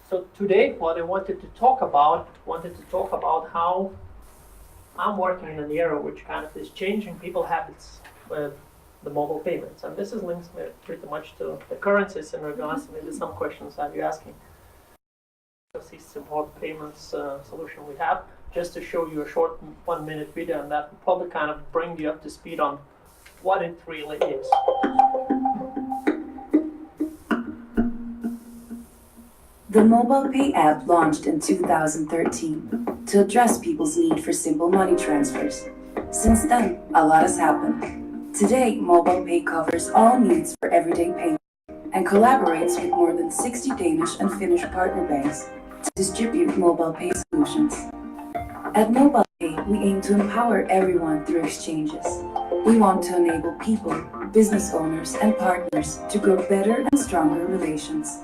So today, what I wanted to talk about how I'm working in an era which kind of is changing people habits with the mobile payments. And this is linked pretty much to the currencies in regards to maybe some questions that you're asking. The system or payments solution we have, just to show you a short 1-minute video, and that will probably kind of bring you up to speed on what it really is. The MobilePay app launched in 2013 to address people's need for simple money transfers. Since then, a lot has happened. Today, MobilePay covers all needs for everyday payment and collaborates with more than 60 Danish and Finnish partner banks to distribute MobilePay solutions. At MobilePay, we aim to empower everyone through exchanges. We want to enable people, business owners, and partners to grow better and stronger relations.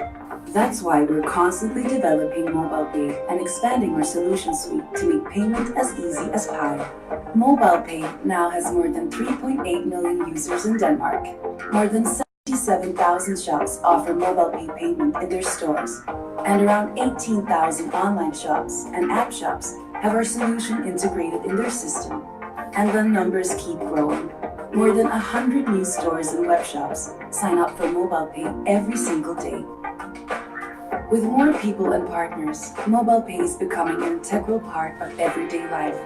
That's why we're constantly developing MobilePay and expanding our solution suite to make payment as easy as pie. MobilePay now has more than 3.8 million users in Denmark. More than 77,000 shops offer MobilePay payment in their stores, and around 18,000 online shops and app shops have our solution integrated in their system. And the numbers keep growing. More than 100 new stores and web shops sign up for MobilePay every single day. With more people and partners, MobilePay is becoming an integral part of everyday life.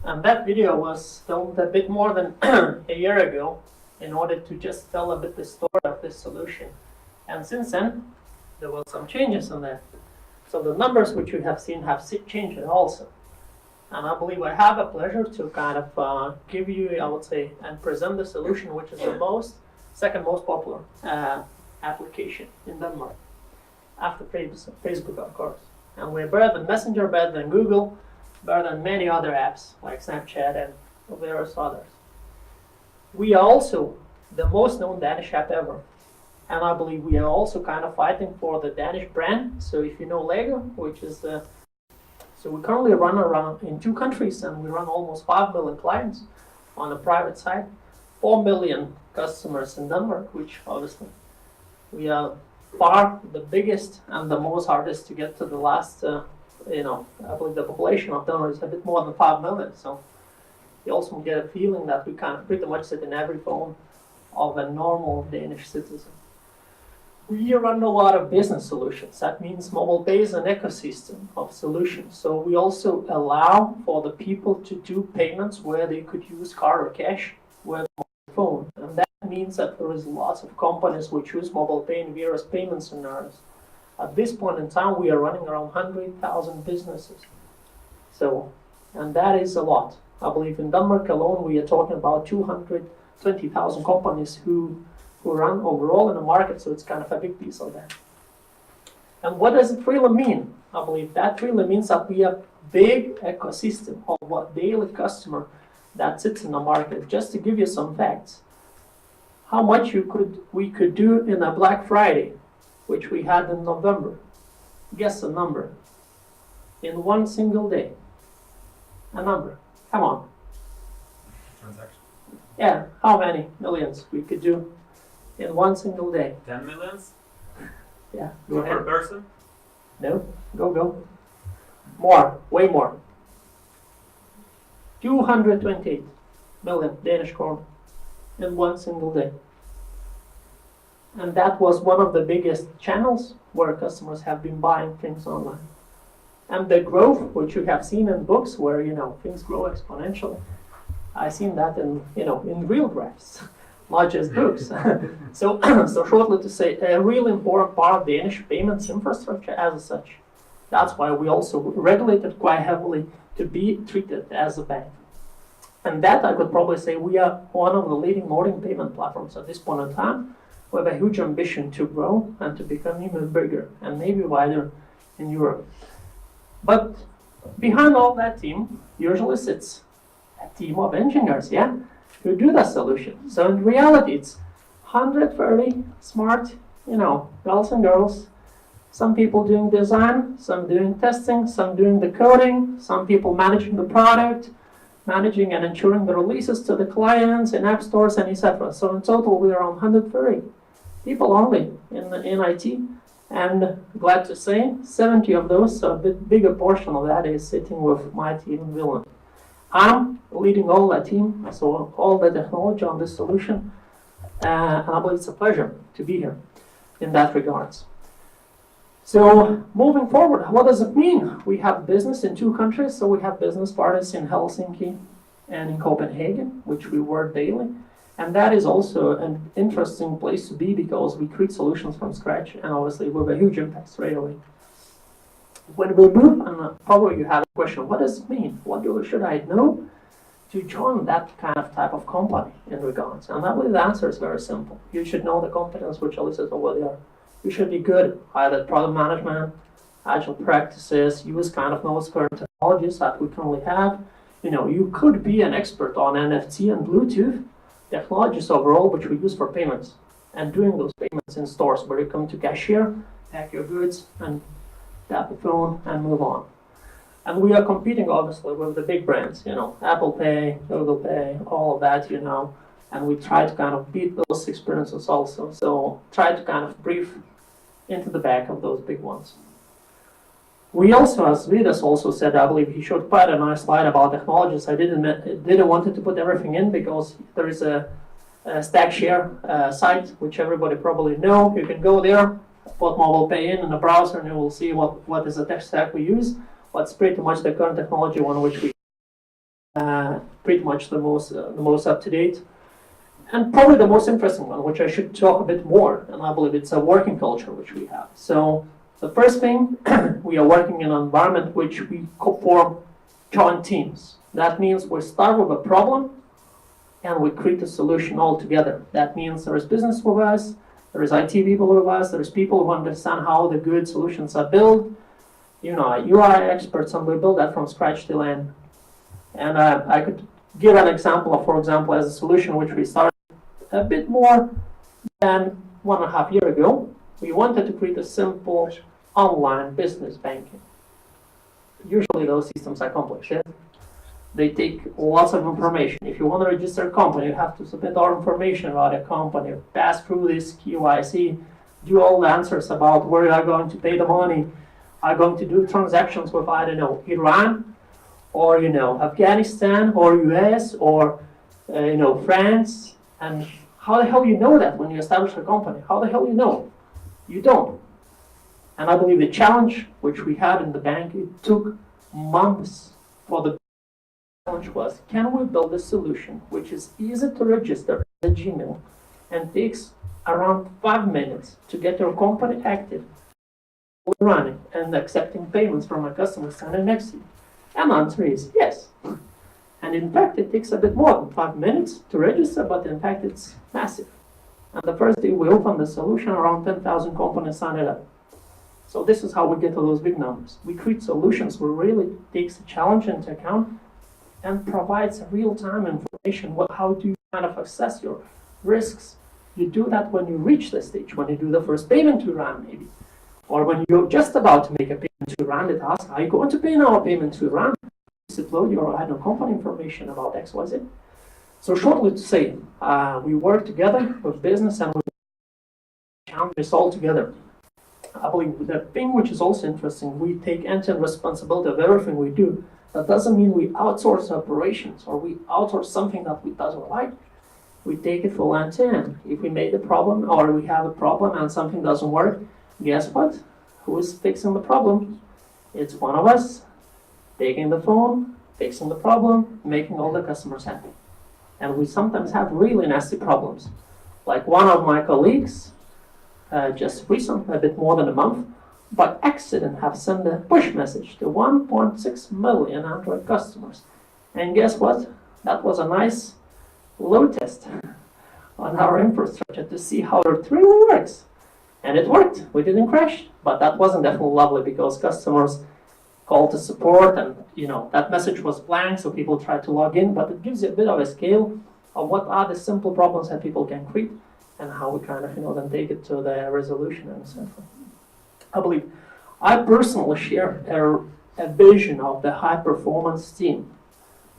And that video was filmed a bit more than a year ago in order to just tell a bit the story of this solution. And since then, there were some changes in there. So the numbers which you have seen have changed also. And I believe I have a pleasure to kind of give you, I would say, and present the solution which is the second most popular application in Denmark. After Facebook, of course. And we're better than Messenger, better than Google, better than many other apps like Snapchat and various others. We are also the most known Danish app ever. And I believe we are also kind of fighting for the Danish brand. So if you know Lego, which is so we currently run around in 2 countries, and we run almost 5 million clients on the private side, 4 million customers in Denmark, which obviously we are far the biggest and the most hardest to get to the last, I believe the population of Denmark is a bit more than 5 million. So you also get a feeling that we kind of pretty much sit in every phone of a normal Danish citizen. We run a lot of business solutions. That means MobilePay is an ecosystem of solutions. So we also allow for the people to do payments where they could use card or cash with a phone. And that means that there is lots of companies which use MobilePay in various payment scenarios. At this point in time, we are running around 100,000 businesses. So, and that is a lot. I believe in Denmark alone, we are talking about 220,000 companies who run overall in the market, so it's kind of a big piece of that. And what does it really mean? I believe that really means that we have a big ecosystem of what daily customer that sits in the market. Just to give you some facts, how much we could do in a Black Friday, which we had in November. Guess the number. In one single day. A number. Come on. Transaction. Yeah, how many millions we could do in one single day? 10 millions? Yeah, go ahead. Per person? No, go. More, way more. 228 million Danish kroner in one single day. And that was one of the biggest channels where customers have been buying things online. And the growth, which you have seen in books where, things grow exponentially, I've seen that in real graphs, not just books. So shortly to say, a really important part of the Danish payments infrastructure as such. That's why we also regulated quite heavily to be treated as a bank. And that I could probably say we are one of the leading Nordic payment platforms at this point in time. We have a huge ambition to grow and to become even bigger and maybe wider in Europe. But behind all that team usually sits a team of engineers, who do that solution. So in reality, it's 130 smart, girls and girls. Some people doing design, some doing testing, some doing the coding, some people managing the product, managing and ensuring the releases to the clients in app stores and etc. So in total, we are around 130 people only in IT. And glad to say, 70 of those, so a bit bigger portion of that is sitting with my team in Vilnius. I'm leading all that team, so all the technology on this solution, and I believe it's a pleasure to be here in that regards. So moving forward, what does it mean? We have business in 2 countries, so we have business partners in Helsinki and in Copenhagen, which we work daily. And that is also an interesting place to be because we create solutions from scratch and obviously with a huge impact straight away. When we move, and probably you have a question, what does it mean? What should I know to join that kind of type of company in regards? And I believe the answer is very simple. You should know the competence which Alice is over there. You should be good either at product management, agile practices, use kind of most current technologies that we currently have. You know, you could be an expert on NFC and Bluetooth technologies overall, which we use for payments and doing those payments in stores where you come to cashier, pack your goods, and tap the phone and move on. And we are competing obviously with the big brands, you know, Apple Pay, Google Pay, all of that, you know, and we try to kind of beat those experiences also. So try to kind of brief into the back of those big ones. We also, as Vidas also said, I believe he showed quite a nice slide about technologies. I didn't want to put everything in because there is a StackShare site, which everybody probably know. You can go there, put MobilePay in the browser, and you will see what is the tech stack we use. What's pretty much the current technology one, which we pretty much the most up to date, and probably the most interesting one, which I should talk a bit more. And I believe it's a working culture which we have. So the first thing, we are working in an environment which we form joint teams. That means we start with a problem and we create a solution all together. That means there is business with us, there is IT people with us, there is people who understand how the good solutions are built. You know, UI experts, and we build that from scratch till end. And I could give an example of, for example, as a solution which we started a bit more than 1.5 years ago. We wanted to create a simple online business banking. Usually those systems are complex. Yeah? They take lots of information. If you want to register a company, you have to submit all information about a company, pass through this KYC, do all the answers about where you are going to pay the money, are going to do transactions with, I don't know, Iran, or, you know, Afghanistan, or US, or, you know, France. And how the hell you know that when you establish a company? How the hell you know? You don't. And I believe the challenge which we had in the bank, it took months for the challenge was, can we build a solution which is easy to register as a Gmail and takes around 5 minutes to get your company active, running, and accepting payments from a customer standing next to you? And the answer is yes. And in fact, it takes a bit more than 5 minutes to register, but in fact, it's massive. And the first day we opened the solution, around 10,000 companies signed it up. So this is how we get to those big numbers. We create solutions where really takes the challenge into account and provides real-time information. How do you kind of assess your risks? You do that when you reach the stage, when you do the first payment to Iran, maybe. Or when you're just about to make a payment to Iran, it asks, are you going to pay now a payment to Iran? Please upload your company information about XYZ. So shortly to say, we work together with business and we count this all together. I believe the thing which is also interesting, we take end-to-end responsibility of everything we do. That doesn't mean we outsource operations or we outsource something that we doesn't like. We take it full end-to-end. If we made a problem or we have a problem and something doesn't work, guess what? Who is fixing the problem? It's one of us taking the phone, fixing the problem, making all the customers happy. And we sometimes have really nasty problems. Like one of my colleagues, just recently, a bit more than a month, by accident have sent a push message to 1.6 million Android customers. And guess what? That was a nice load test on our infrastructure to see how it really works. And it worked. We didn't crash. But that wasn't definitely lovely because customers called to support and, you know, that message was blank, so people tried to log in. But it gives you a bit of a scale of what are the simple problems that people can create and how we kind of, you know, then take it to the resolution and so forth. I believe I personally share a vision of the high-performance team.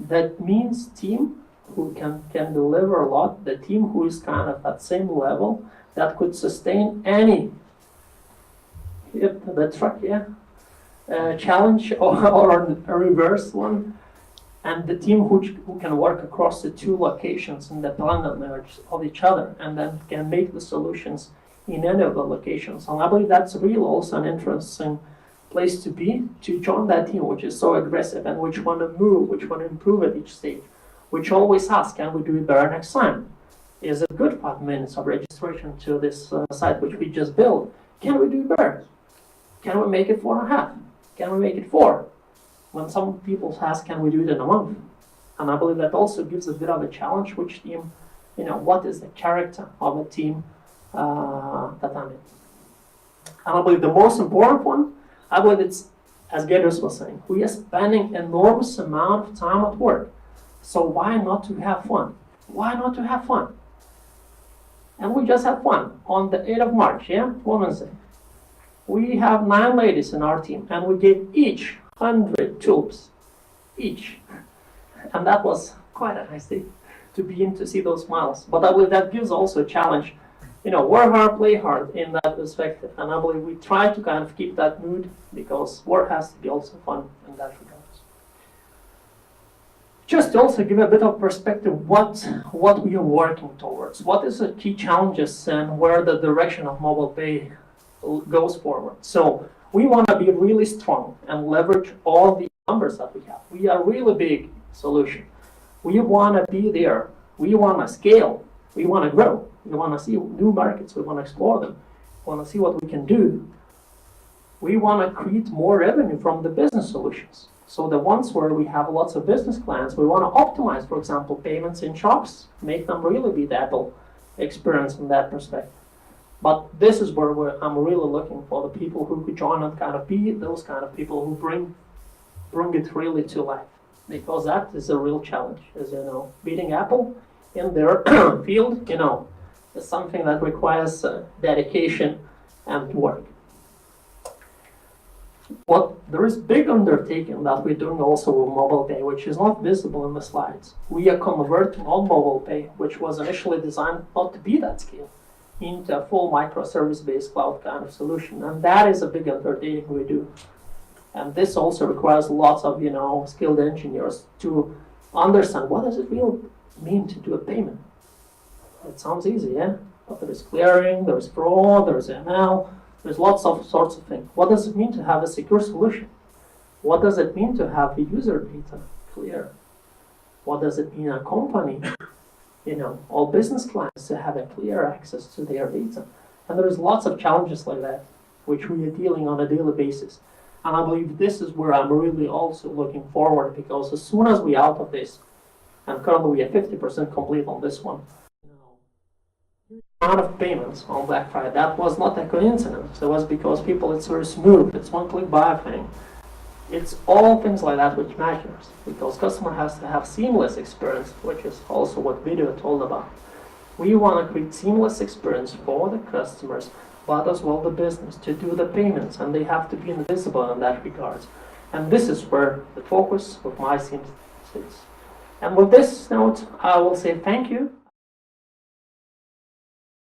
That means team who can deliver a lot, the team who is kind of at same level that could sustain any the truck, yeah, challenge or a reverse one, and the team who can work across the two locations independently of each other and then can make the solutions in any of the locations. And I believe that's really also an interesting place to be, to join that team which is so aggressive and which want to move, which want to improve at each stage, which always asks, can we do it better next time? Is it good 5 minutes of registration to this site which we just built? Can we do it better? Can we make it 4.5? Can we make it 4? When some people ask, can we do it in a month? And I believe that also gives a bit of a challenge, which team, what is the character of a team that I'm in. And I believe the most important one, I believe it's, as Gedros was saying, we are spending enormous amount of time at work. So why not to have fun? Why not to have fun? And we just had fun on the 8th of March, yeah, Women's Day. We have 9 ladies in our team, and we gave each 100 tulips, each. And that was quite a nice day to be in to see those smiles. But I believe that gives also a challenge. Work hard, play hard in that perspective. And I believe we try to kind of keep that mood because work has to be also fun in that regard. Just to also give a bit of perspective what we are working towards. What is the key challenges and where the direction of MobilePay goes forward. So we want to be really strong and leverage all the numbers that we have. We are a really big solution. We want to be there. We want to scale. We want to grow. We want to see new markets. We want to explore them. We want to see what we can do. We want to create more revenue from the business solutions. So the ones where we have lots of business clients, we want to optimize, for example, payments in shops, make them really be the Apple experience in that perspective. But this is where I'm really looking for the people who could join and kind of be those kind of people who bring it really to life. Because that is a real challenge, as you know. Beating Apple in their field, is something that requires dedication and work. There is big undertaking that we're doing also with MobilePay, which is not visible in the slides. We are converting on MobilePay, which was initially designed not to be that scale, into a full microservice-based cloud kind of solution. And that is a big undertaking we do. And this also requires lots of, skilled engineers to understand what does it really mean to do a payment. It sounds easy, yeah? But there is clearing, there is fraud, there is ML, there's lots of sorts of things. What does it mean to have a secure solution? What does it mean to have the user data clear? What does it mean a company, all business clients to have a clear access to their data? And there's lots of challenges like that, which we are dealing on a daily basis. And I believe this is where I'm really also looking forward, because as soon as we're out of this, and currently we are 50% complete on this one, amount of payments on Black Friday, that was not a coincidence. It was because it's very smooth, it's one-click buy thing. It's all things like that which matters, because customer has to have seamless experience, which is also what video told about. We want to create seamless experience for the customers, but as well the business, to do the payments, and they have to be invisible in that regard. And this is where the focus of my team sits. And with this note, I will say thank you.